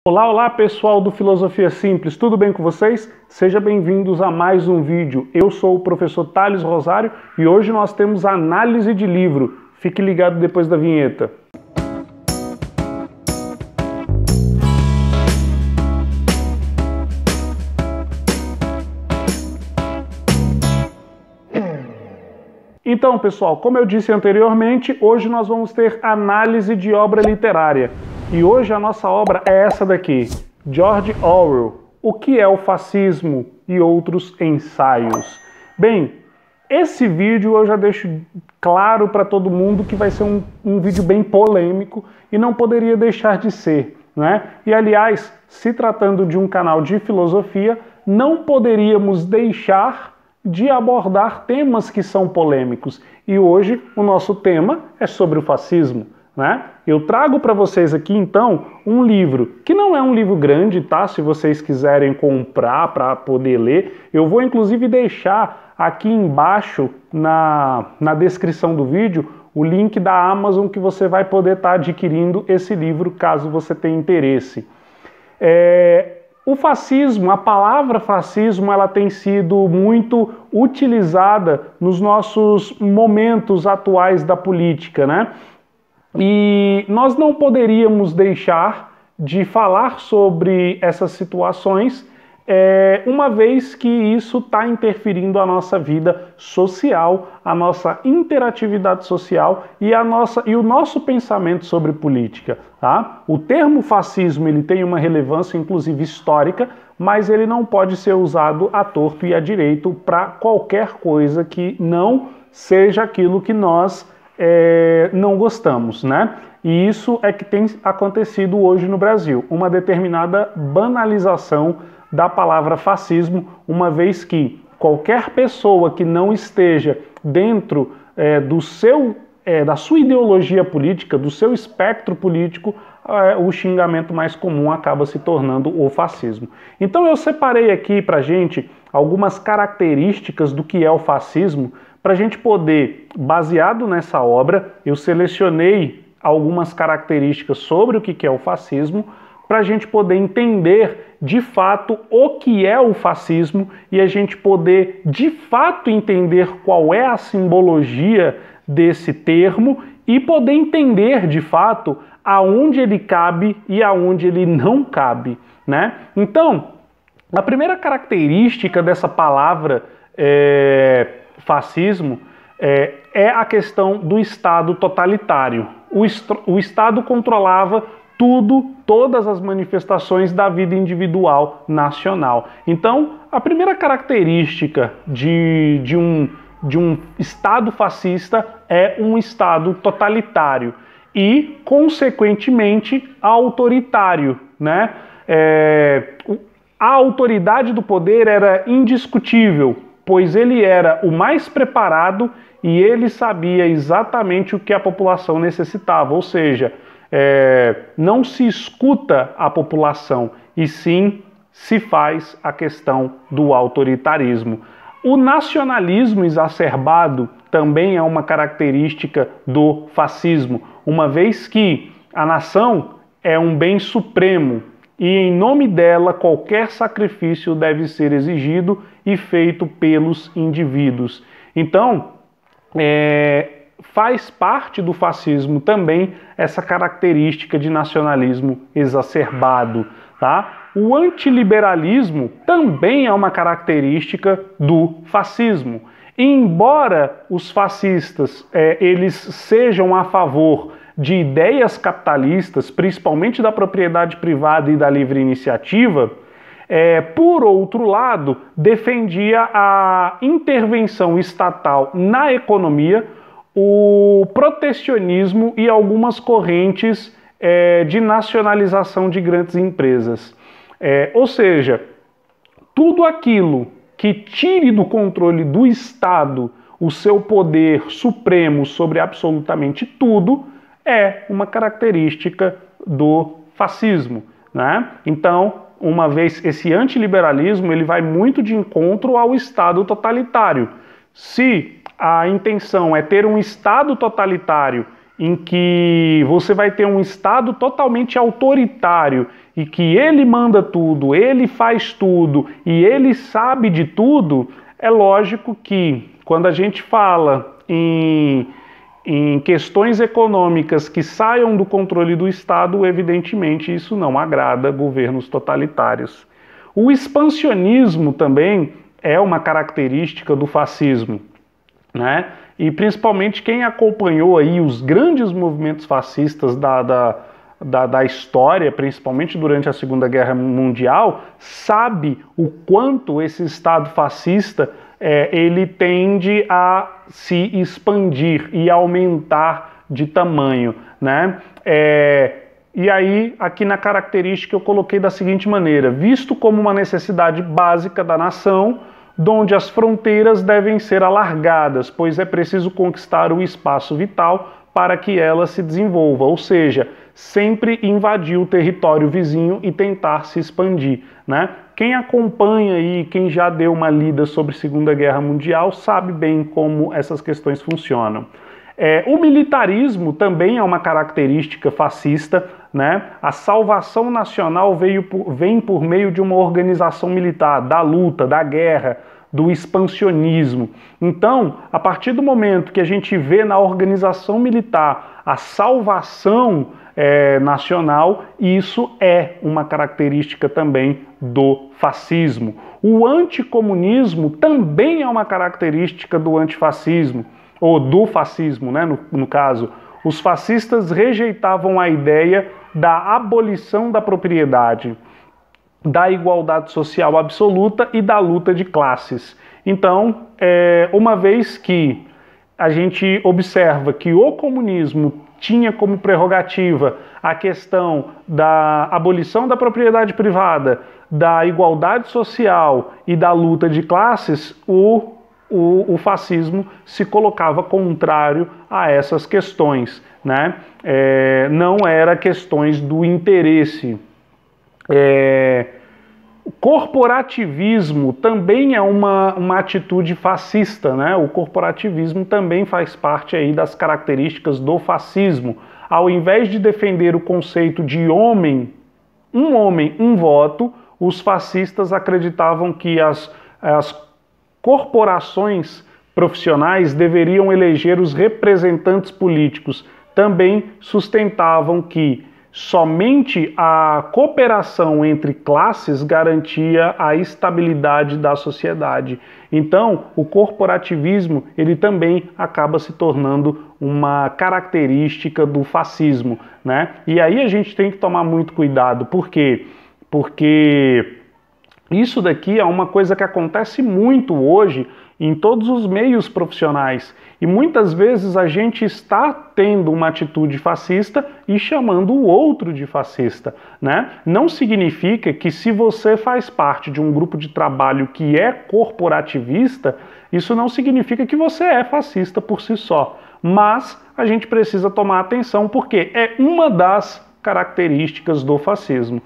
Olá, olá pessoal do Filosofia Simples, tudo bem com vocês? Sejam bem-vindos a mais um vídeo. Eu sou o professor Thales Rosário e hoje nós temos análise de livro. Fique ligado depois da vinheta. Então, pessoal, como eu disse anteriormente, hoje nós vamos ter análise de obra literária. E hoje a nossa obra é essa daqui, George Orwell, O que é o Fascismo e Outros Ensaios. Bem, esse vídeo eu já deixo claro para todo mundo que vai ser um vídeo bem polêmico e não poderia deixar de ser, né? E aliás, se tratando de um canal de filosofia, não poderíamos deixar de abordar temas que são polêmicos. E hoje o nosso tema é sobre o fascismo, né? Eu trago para vocês aqui então um livro, que não é um livro grande, tá? Se vocês quiserem comprar para poder ler, eu vou inclusive deixar aqui embaixo na descrição do vídeo o link da Amazon que você vai poder estar adquirindo esse livro caso você tenha interesse. O fascismo, a palavra fascismo, ela tem sido muito utilizada nos nossos momentos atuais da política, né? E nós não poderíamos deixar de falar sobre essas situações, uma vez que isso está interferindo a nossa vida social, a nossa interatividade social e o nosso pensamento sobre política. Tá? O termo fascismo ele tem uma relevância, inclusive histórica, mas ele não pode ser usado à torto e à direito para qualquer coisa que não seja aquilo que nós não gostamos, né? E isso é que tem acontecido hoje no Brasil, uma determinada banalização da palavra fascismo, uma vez que qualquer pessoa que não esteja dentro da sua ideologia política, do seu espectro político, o xingamento mais comum acaba se tornando o fascismo. Então eu separei aqui para gente algumas características do que é o fascismo, para a gente poder, baseado nessa obra, eu selecionei algumas características sobre o que é o fascismo, para a gente poder entender de fato o que é o fascismo e a gente poder de fato entender qual é a simbologia desse termo e poder entender de fato aonde ele cabe e aonde ele não cabe, né? Então, a primeira característica dessa palavra fascismo é a questão do Estado totalitário. O Estado controlava todas as manifestações da vida individual nacional. Então, a primeira característica de um Estado fascista é um Estado totalitário e, consequentemente, autoritário, né? A autoridade do poder era indiscutível, pois ele era o mais preparado e ele sabia exatamente o que a população necessitava, ou seja, não se escuta a população, e sim se faz a questão do autoritarismo. O nacionalismo exacerbado também é uma característica do fascismo, uma vez que a nação é um bem supremo e em nome dela qualquer sacrifício deve ser exigido e feito pelos indivíduos. Então, faz parte do fascismo também essa característica de nacionalismo exacerbado, tá? O antiliberalismo também é uma característica do fascismo. E embora os fascistas eles sejam a favor de ideias capitalistas, principalmente da propriedade privada e da livre iniciativa, por outro lado, defendia a intervenção estatal na economia, o protecionismo e algumas correntes de nacionalização de grandes empresas. Ou seja, tudo aquilo que tire do controle do Estado o seu poder supremo sobre absolutamente tudo é uma característica do fascismo, né? Então, uma vez esse antiliberalismo ele vai muito de encontro ao Estado totalitário. Se a intenção é ter um Estado totalitário em que você vai ter um Estado totalmente autoritário e que ele manda tudo, ele faz tudo e ele sabe de tudo, é lógico que quando a gente fala em questões econômicas que saiam do controle do Estado, evidentemente isso não agrada governos totalitários. O expansionismo também é uma característica do fascismo, né? E principalmente quem acompanhou aí os grandes movimentos fascistas da história, principalmente durante a Segunda Guerra Mundial, sabe o quanto esse Estado fascista ele tende a se expandir e aumentar de tamanho, né? E aí, aqui na característica eu coloquei da seguinte maneira: visto como uma necessidade básica da nação, onde as fronteiras devem ser alargadas, pois é preciso conquistar o espaço vital para que ela se desenvolva, ou seja, sempre invadir o território vizinho e tentar se expandir, né? Quem acompanha aí, quem já deu uma lida sobre Segunda Guerra Mundial, sabe bem como essas questões funcionam. O militarismo também é uma característica fascista, né? A salvação nacional vem por meio de uma organização militar, da luta, da guerra, do expansionismo. Então, a partir do momento que a gente vê na organização militar a salvação nacional, isso é uma característica também do fascismo. O anticomunismo também é uma característica do antifascismo, ou do fascismo, né, no caso. Os fascistas rejeitavam a ideia da abolição da propriedade, da igualdade social absoluta e da luta de classes. Então, uma vez que a gente observa que o comunismo tinha como prerrogativa a questão da abolição da propriedade privada, da igualdade social e da luta de classes, o fascismo se colocava contrário a essas questões, né? Não era questões do interesse. Corporativismo também é uma atitude fascista, né? O corporativismo também faz parte aí das características do fascismo. Ao invés de defender o conceito de homem, um voto, os fascistas acreditavam que as corporações profissionais deveriam eleger os representantes políticos. Também sustentavam que somente a cooperação entre classes garantia a estabilidade da sociedade. Então, o corporativismo, ele também acaba se tornando uma característica do fascismo, né? E aí a gente tem que tomar muito cuidado. Por quê? Porque isso daqui é uma coisa que acontece muito hoje em todos os meios profissionais. E muitas vezes a gente está tendo uma atitude fascista e chamando o outro de fascista, né? Não significa que se você faz parte de um grupo de trabalho que é corporativista, isso não significa que você é fascista por si só. Mas a gente precisa tomar atenção porque é uma das características do fascismo.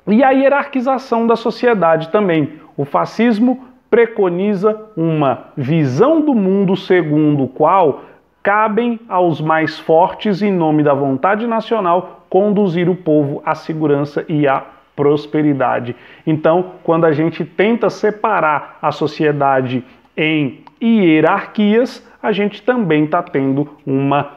E a hierarquização da sociedade também. O fascismo preconiza uma visão do mundo segundo o qual cabem aos mais fortes, em nome da vontade nacional, conduzir o povo à segurança e à prosperidade. Então, quando a gente tenta separar a sociedade em hierarquias, a gente também está tendo uma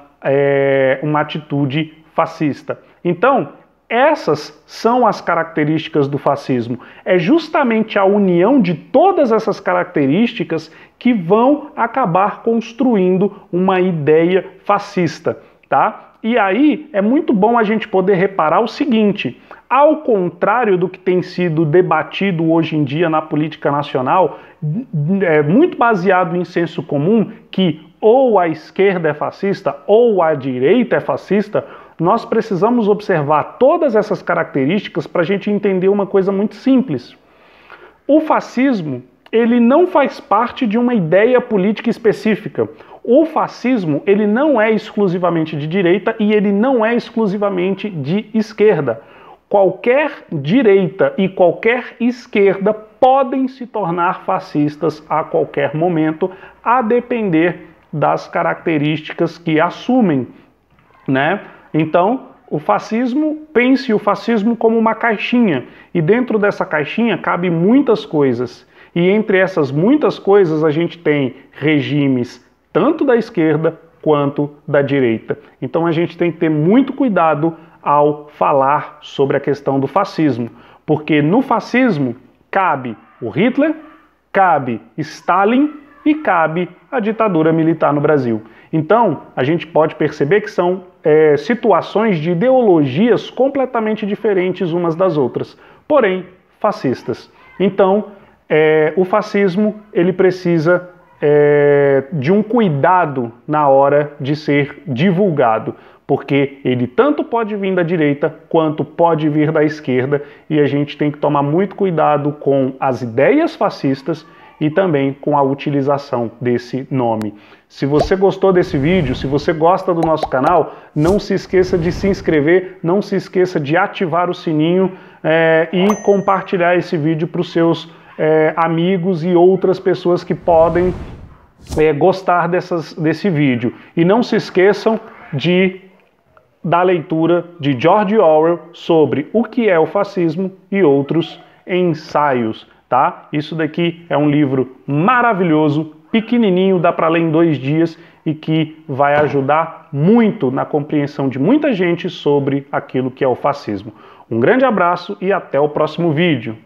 atitude fascista. Então, essas são as características do fascismo. É justamente a união de todas essas características que vão acabar construindo uma ideia fascista, tá? E aí é muito bom a gente poder reparar o seguinte: ao contrário do que tem sido debatido hoje em dia na política nacional, muito baseado em senso comum, que ou a esquerda é fascista ou a direita é fascista, nós precisamos observar todas essas características para a gente entender uma coisa muito simples. O fascismo, ele não faz parte de uma ideia política específica. O fascismo, ele não é exclusivamente de direita e ele não é exclusivamente de esquerda. Qualquer direita e qualquer esquerda podem se tornar fascistas a qualquer momento, a depender das características que assumem, né? Então, o fascismo, pense o fascismo como uma caixinha, e dentro dessa caixinha cabe muitas coisas. E entre essas muitas coisas a gente tem regimes tanto da esquerda quanto da direita. Então a gente tem que ter muito cuidado ao falar sobre a questão do fascismo, porque no fascismo cabe o Hitler, cabe Stalin e cabe a ditadura militar no Brasil. Então a gente pode perceber que são situações de ideologias completamente diferentes umas das outras, porém fascistas. Então o fascismo ele precisa de um cuidado na hora de ser divulgado, porque ele tanto pode vir da direita quanto pode vir da esquerda, e a gente tem que tomar muito cuidado com as ideias fascistas e também com a utilização desse nome. Se você gostou desse vídeo, se você gosta do nosso canal, não se esqueça de se inscrever, não se esqueça de ativar o sininho e compartilhar esse vídeo para os seus amigos e outras pessoas que podem gostar desse vídeo. E não se esqueçam da leitura de George Orwell sobre o que é o fascismo e outros ensaios, tá? Isso daqui é um livro maravilhoso, pequenininho, dá para ler em 2 dias e que vai ajudar muito na compreensão de muita gente sobre aquilo que é o fascismo. Um grande abraço e até o próximo vídeo.